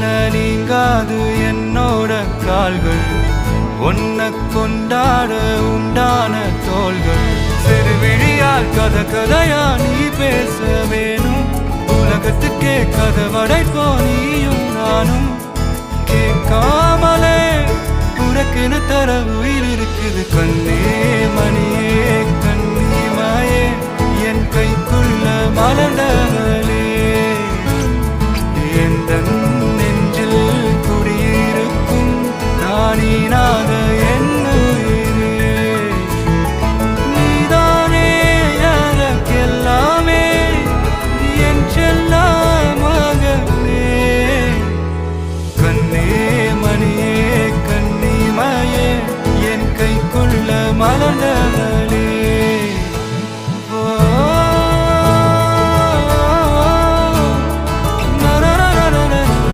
என்ன நீங்காது என்னோட கால்கள் ஒன்ன கொண்டாட உண்டான தோள்கள் சிறுவிழியால் கதையா நீ பேச வேணும் உலகத்துக்கே கதை வடைப்போ நீயும் நானும் கேட்காமலே உனக்குன்னு தர உயிர் இருக்குது கண்ணே